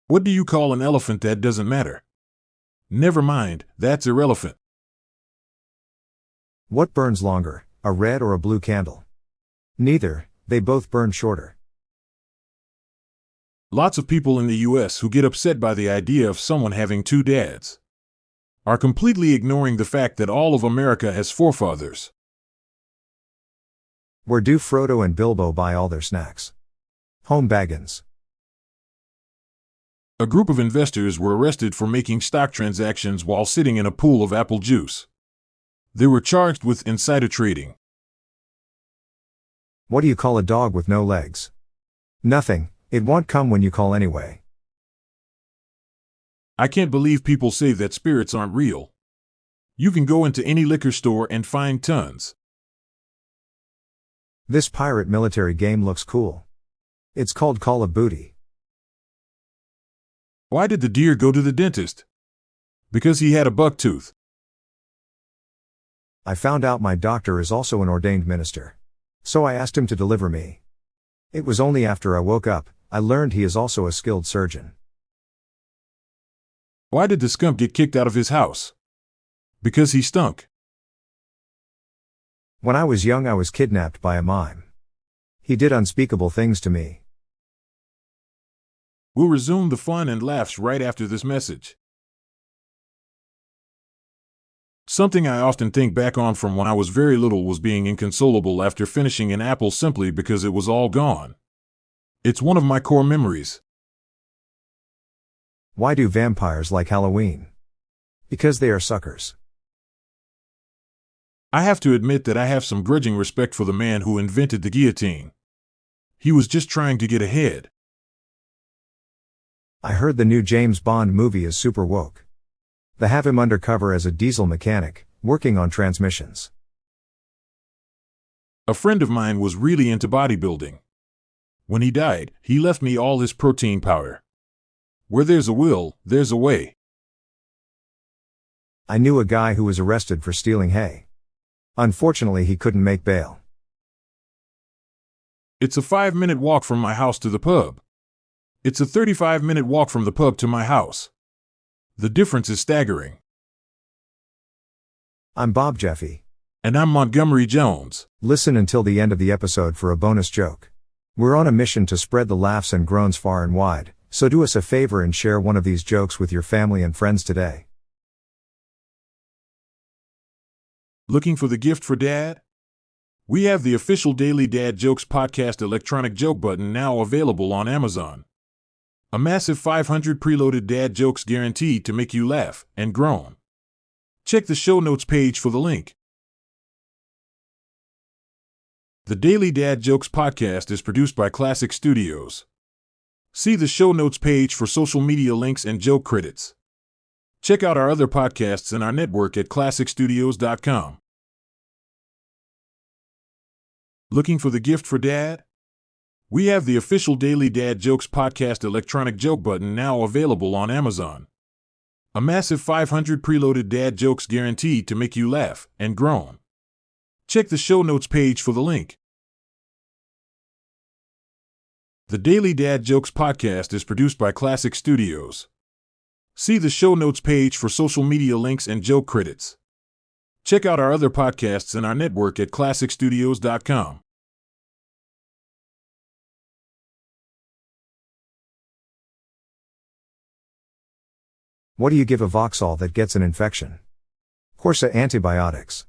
What do you call an elephant that doesn't matter? Never mind, that's irrelevant. What burns longer, a red or a blue candle? Neither, they both burn shorter. Lots of people in the US who get upset by the idea of someone having two dads are completely ignoring the fact that all of America has forefathers. Where do Frodo and Bilbo buy all their snacks? Home Baggins. A group of investors were arrested for making stock transactions while sitting in a pool of apple juice. They were charged with insider trading. What do you call a dog with no legs? Nothing, it won't come when you call anyway. I can't believe people say that spirits aren't real. You can go into any liquor store and find tons. This pirate military game looks cool. It's called Call of Booty. Why did the deer go to the dentist? Because he had a buck tooth. I found out my doctor is also an ordained minister. So I asked him to deliver me. It was only after I woke up, I learned he is also a skilled surgeon. Why did the skunk get kicked out of his house? Because he stunk. When I was young, I was kidnapped by a mime. He did unspeakable things to me. We'll resume the fun and laughs right after this message. Something I often think back on from when I was very little was being inconsolable after finishing an apple simply because it was all gone. It's one of my core memories. Why do vampires like Halloween? Because they are suckers. I have to admit that I have some grudging respect for the man who invented the guillotine. He was just trying to get ahead. I heard the new James Bond movie is super woke. They have him undercover as a diesel mechanic, working on transmissions. A friend of mine was really into bodybuilding. When he died, he left me all his protein powder. Where there's a will, there's a way. I knew a guy who was arrested for stealing hay. Unfortunately, he couldn't make bail. It's a 5-minute walk from my house to the pub. It's a 35-minute walk from the pub to my house. The difference is staggering. I'm Bob Jeffy. And I'm Montgomery Jones. Listen until the end of the episode for a bonus joke. We're on a mission to spread the laughs and groans far and wide, so do us a favor and share one of these jokes with your family and friends today. Looking for the gift for Dad? We have the official Daily Dad Jokes Podcast electronic joke button now available on Amazon. A massive 500 preloaded dad jokes guaranteed to make you laugh and groan. Check the show notes page for the link. The Daily Dad Jokes Podcast is produced by Classic Studios. See the show notes page for social media links and joke credits. Check out our other podcasts in our network at classicstudios.com. Looking for the gift for Dad? We have the official Daily Dad Jokes Podcast electronic joke button now available on Amazon. A massive 500 preloaded dad jokes guaranteed to make you laugh and groan. Check the show notes page for the link. The Daily Dad Jokes Podcast is produced by Classic Studios. See the show notes page for social media links and joke credits. Check out our other podcasts in our network at classicstudios.com. What do you give a Vauxhall that gets an infection? Horsa antibiotics.